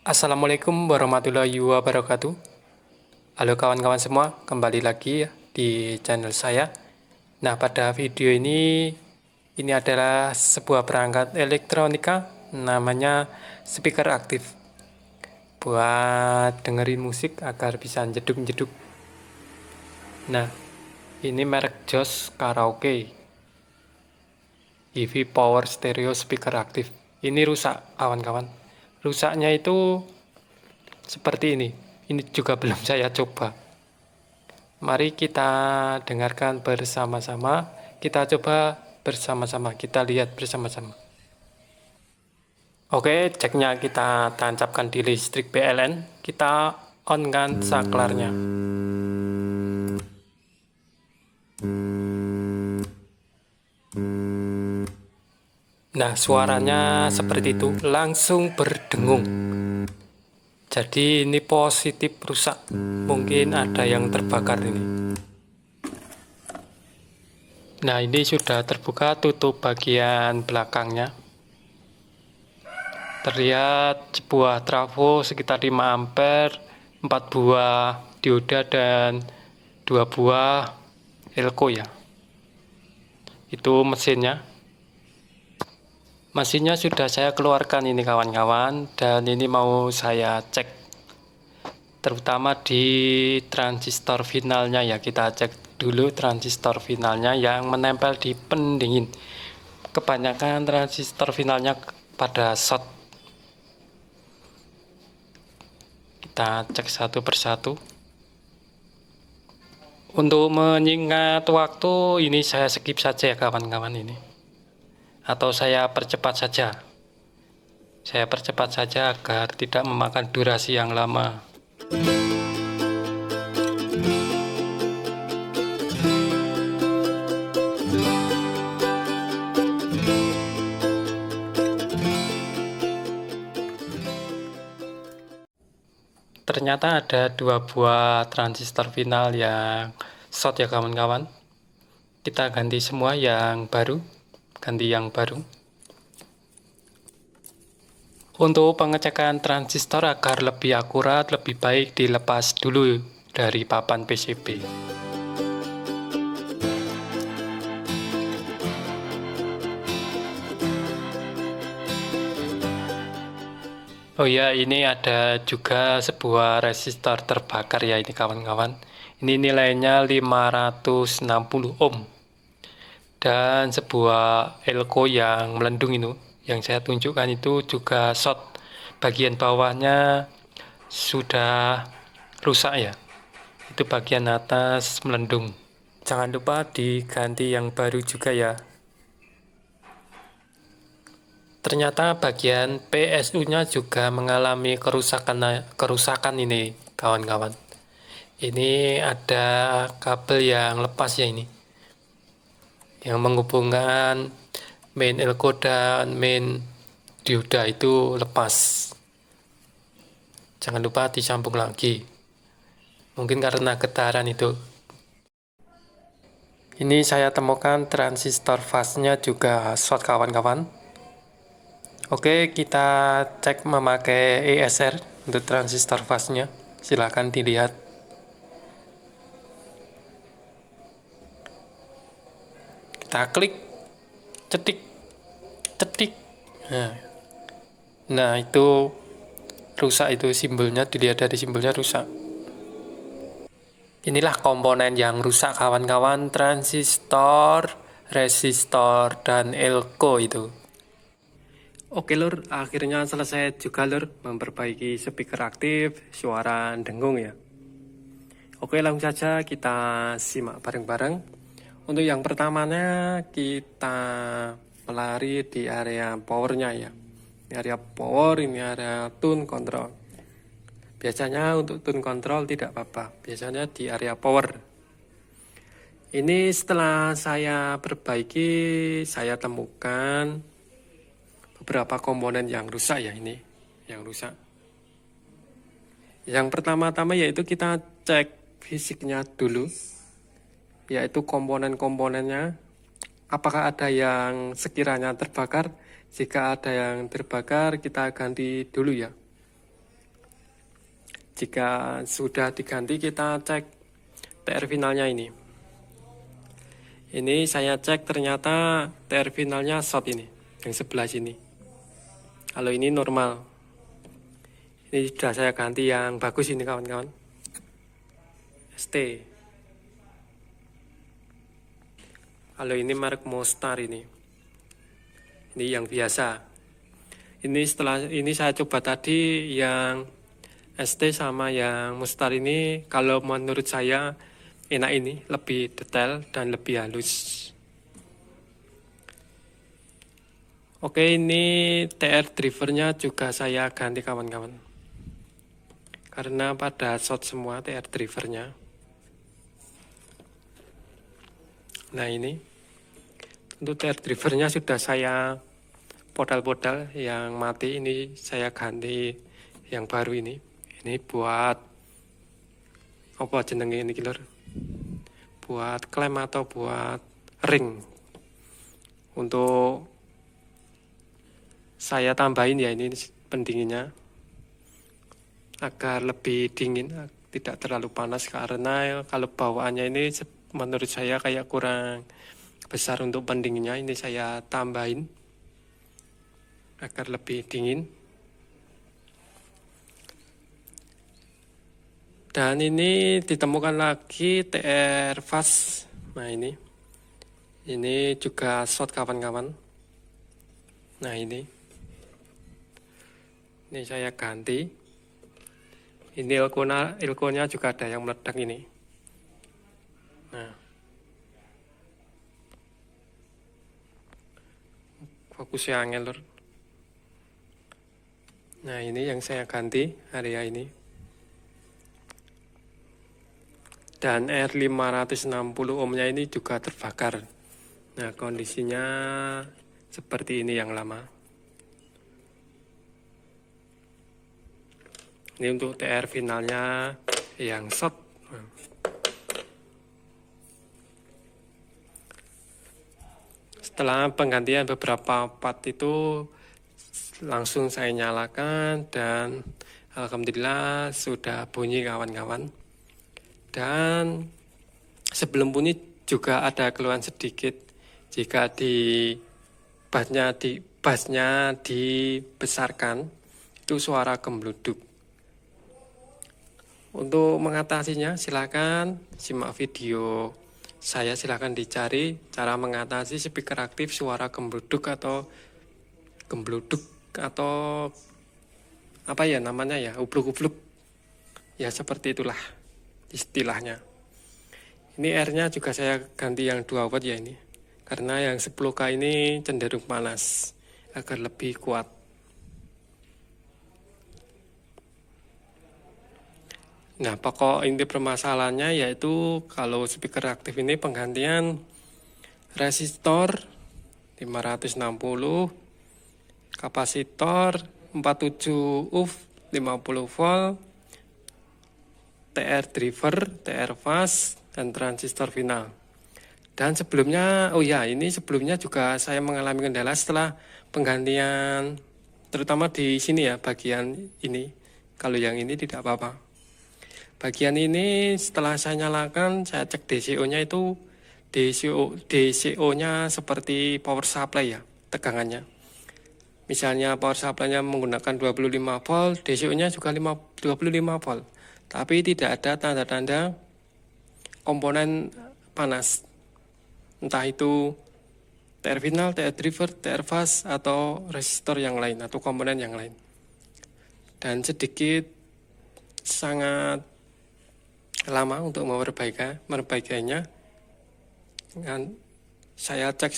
Assalamualaikum warahmatullahi wabarakatuh. Halo kawan-kawan semua, kembali lagi ya di channel saya. Nah, pada video ini adalah sebuah perangkat elektronika namanya speaker aktif buat dengerin musik agar bisa jeduk-jeduk. Nah, ini merek JOS Karaoke EV Power Stereo Speaker Aktif. Ini rusak, kawan-kawan. Rusaknya itu seperti ini. Ini juga belum saya coba. Mari kita dengarkan bersama-sama. Kita coba bersama-sama. Kita lihat bersama-sama. Oke, ceknya kita tancapkan di listrik PLN. Kita on kan saklarnya. Nah, suaranya seperti itu, langsung berdengung. Jadi ini positif rusak. Mungkin ada yang terbakar ini. Nah, ini sudah terbuka tutup bagian belakangnya. Terlihat sebuah trafo sekitar 5 ampere, 4 buah dioda dan 2 buah elko ya. Itu mesinnya. Mesinnya sudah saya keluarkan ini kawan-kawan, dan ini mau saya cek terutama di transistor finalnya ya. Kita cek dulu transistor finalnya yang menempel di pendingin. Kebanyakan transistor finalnya pada short. Kita cek satu persatu. Untuk menyingkat waktu ini saya skip saja ya kawan-kawan ini. Atau saya percepat saja. Saya percepat saja agar tidak memakan durasi yang lama. Ternyata ada 2 buah transistor final yang short ya kawan-kawan. Kita ganti semua yang baru. Ganti yang baru. Untuk pengecekan transistor agar lebih akurat, lebih baik dilepas dulu dari papan PCB. Oh ya, ini ada juga sebuah resistor terbakar ya ini kawan-kawan. Ini nilainya 560 ohm. Dan sebuah elko yang melendung itu, yang saya tunjukkan itu juga short. Bagian bawahnya sudah rusak ya. Itu bagian atas melendung. Jangan lupa diganti yang baru juga ya. Ternyata bagian PSU-nya juga mengalami kerusakan ini kawan-kawan. Ini ada kabel yang lepas ya ini, yang menghubungkan main elko dan main dioda itu lepas. Jangan lupa disambung lagi. Mungkin karena getaran itu. Ini saya temukan transistor fase-nya juga short kawan-kawan. Oke, kita cek memakai ESR untuk transistor fase-nya. Silahkan dilihat. Kita klik, cetik, cetik. Nah, itu rusak, itu simbolnya, dilihat dari simbolnya rusak. Inilah komponen yang rusak kawan-kawan, transistor, resistor, dan elko itu. Oke lur, akhirnya selesai juga lur memperbaiki speaker aktif, suara dengung ya. Oke, langsung saja kita simak bareng-bareng. Untuk yang pertamanya kita melari di area powernya ya. Ini area power, ini area tune control. Biasanya untuk tune control tidak apa-apa, biasanya di area power. Ini setelah saya perbaiki, saya temukan beberapa komponen yang rusak ya ini, yang rusak. Yang pertama-tama yaitu kita cek fisiknya dulu, yaitu komponen-komponennya. Apakah ada yang sekiranya terbakar? Jika ada yang terbakar, kita ganti dulu ya. Jika sudah diganti, kita cek TR finalnya ini. Ini saya cek ternyata TR finalnya short ini, yang sebelah sini. Kalau ini normal. Ini sudah saya ganti yang bagus ini kawan-kawan. ST. Kalau ini merek Mostar ini. Ini yang biasa. Ini setelah ini saya coba tadi yang ST sama yang Mostar ini, kalau menurut saya enak ini, lebih detail dan lebih halus. Oke, ini TR drivernya juga saya ganti kawan-kawan. Karena pada short semua TR drivernya. Nah ini, untuk TR drivernya sudah saya podal-podal yang mati, ini saya ganti yang baru ini. Ini buat apa jenenge ini lur? Buat klem atau buat ring. Untuk saya tambahin ya ini pendinginnya agar lebih dingin, tidak terlalu panas, karena kalau bawaannya ini menurut saya kayak kurang besar untuk pendinginnya. Ini saya tambahin agar lebih dingin. Dan ini ditemukan lagi TR Fast. Nah ini juga short kawan-kawan. Nah ini saya ganti. Ini elkonya juga ada yang meledak ini. Nah, fokusnya angel lur. Nah ini yang saya ganti area ini. Dan R560 ohmnya ini juga terbakar. Nah kondisinya seperti ini yang lama. Ini untuk TR finalnya yang short. Setelah penggantian beberapa part itu langsung saya nyalakan dan alhamdulillah sudah bunyi kawan-kawan. Dan sebelum bunyi juga ada keluhan sedikit jika bassnya dibesarkan, itu suara gembluduk. Untuk mengatasinya silakan simak video saya, silakan dicari cara mengatasi speaker aktif suara gembluduk atau apa ya namanya ya, ubluk-ubluk ya, seperti itulah istilahnya. Ini R-nya juga saya ganti yang 2 watt ya ini, karena yang 10K ini cenderung panas agar lebih kuat. Nah pokok inti permasalahannya yaitu kalau speaker aktif ini penggantian resistor 560, kapasitor 47 ohm 50 volt, TR driver, TR fast, dan transistor final. Dan sebelumnya, sebelumnya juga saya mengalami kendala setelah penggantian, terutama di sini ya, bagian ini. Kalau yang ini tidak apa-apa. Bagian ini setelah saya nyalakan, saya cek DCO-nya itu DCO-nya seperti power supply ya, tegangannya. Misalnya power supply-nya menggunakan 25 volt, DCO-nya juga 25 volt. Tapi tidak ada tanda-tanda komponen panas. Entah itu TR final, TR driver, TR fast, atau resistor yang lain, atau komponen yang lain. Dan sangat lama untuk memperbaikinya. Dan saya cek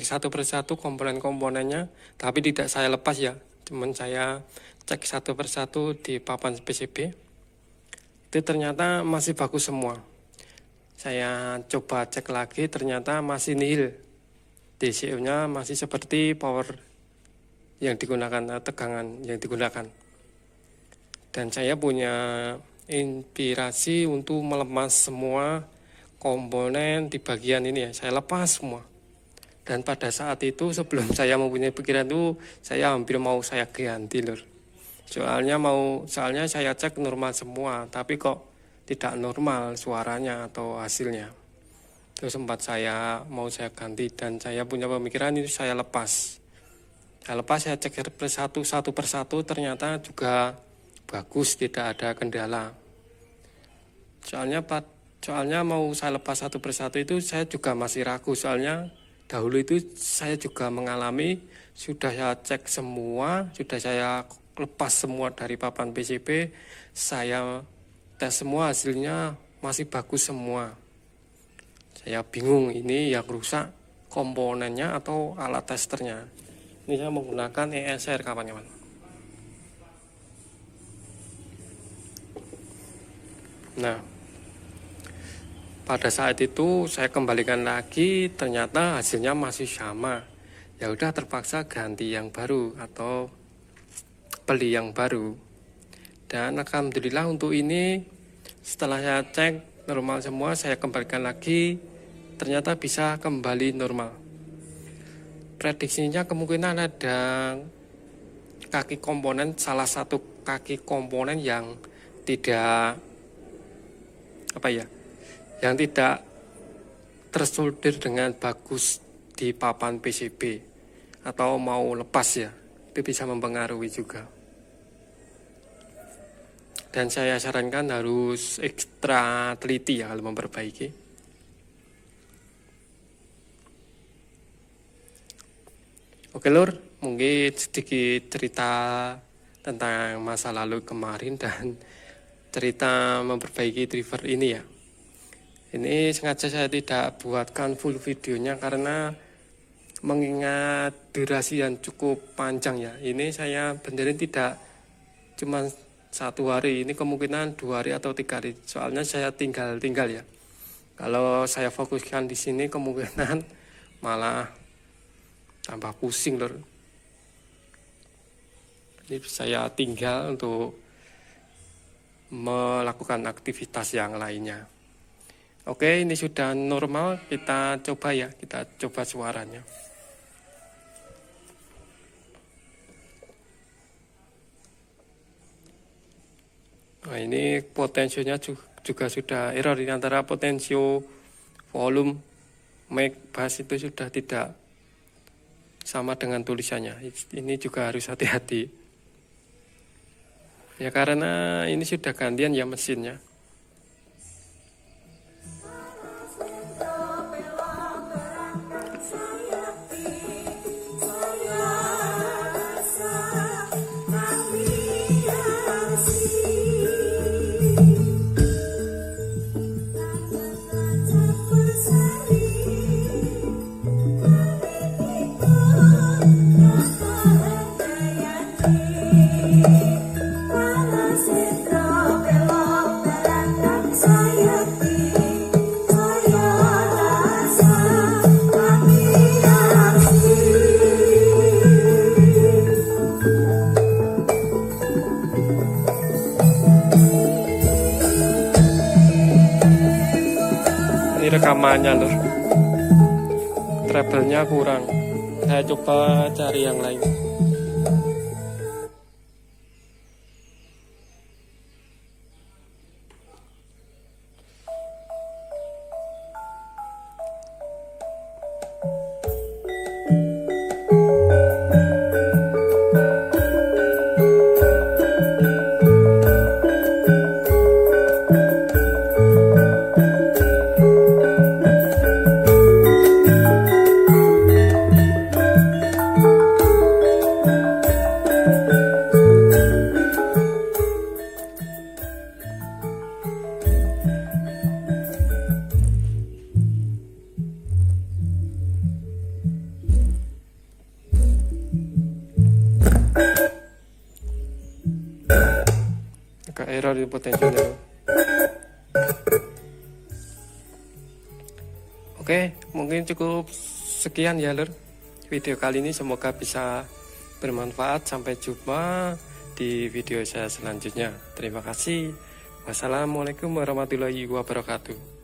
satu persatu komponen-komponennya, tapi tidak saya lepas ya, cuman saya cek satu persatu di papan PCB. Itu ternyata masih bagus semua. Saya coba cek lagi, ternyata masih nihil. DCO-nya masih seperti power yang digunakan, tegangan yang digunakan. Dan saya punya inspirasi untuk melepas semua komponen di bagian ini ya, saya lepas semua. Dan pada saat itu sebelum saya mempunyai pikiran itu, saya hampir mau saya ganti lur. Soalnya saya cek normal semua, tapi kok tidak normal suaranya atau hasilnya. Terus sempat saya ganti, dan saya punya pemikiran itu saya lepas. Saya cek satu persatu, ternyata juga bagus, tidak ada kendala. Soalnya mau saya lepas satu persatu itu saya juga masih ragu, soalnya dahulu itu saya juga mengalami, sudah saya cek semua, sudah saya lepas semua dari papan PCB, saya tes semua, hasilnya masih bagus semua. Saya bingung, ini yang rusak komponennya atau alat testernya. Ini saya menggunakan ESR kawan-kawan. Nah, pada saat itu saya kembalikan lagi, ternyata hasilnya masih sama. Ya udah, terpaksa ganti yang baru atau beli yang baru. Dan alhamdulillah untuk ini, setelah saya cek normal semua, saya kembalikan lagi, ternyata bisa kembali normal. Prediksinya kemungkinan ada kaki komponen, salah satu kaki komponen yang tidak yang tidak tersolder dengan bagus di papan PCB atau mau lepas ya, itu bisa mempengaruhi juga. Dan saya sarankan harus ekstra teliti ya kalau memperbaiki. Oke lur, mungkin sedikit cerita tentang masa lalu kemarin dan cerita memperbaiki driver ini ya. Ini sengaja saya tidak buatkan full videonya karena mengingat durasi yang cukup panjang ya. Ini saya benerin tidak cuma 1 hari, ini kemungkinan 2 hari atau 3 hari. Soalnya saya tinggal ya. Kalau saya fokuskan di sini kemungkinan malah tambah pusing lor. Ini saya tinggal untuk melakukan aktivitas yang lainnya. Oke, ini sudah normal, kita coba suaranya. Nah, ini potensinya juga sudah error, di antara potensio volume mic bass itu sudah tidak sama dengan tulisannya. Ini juga harus hati-hati. Ya karena ini sudah gantian ya mesinnya. Ini rekamannya lur, treble-nya kurang, saya coba cari yang lain. Agak error di potensinya. Oke, mungkin cukup sekian ya lur video kali ini, semoga bisa bermanfaat. Sampai jumpa di video saya selanjutnya. Terima kasih. Wassalamualaikum warahmatullahi wabarakatuh.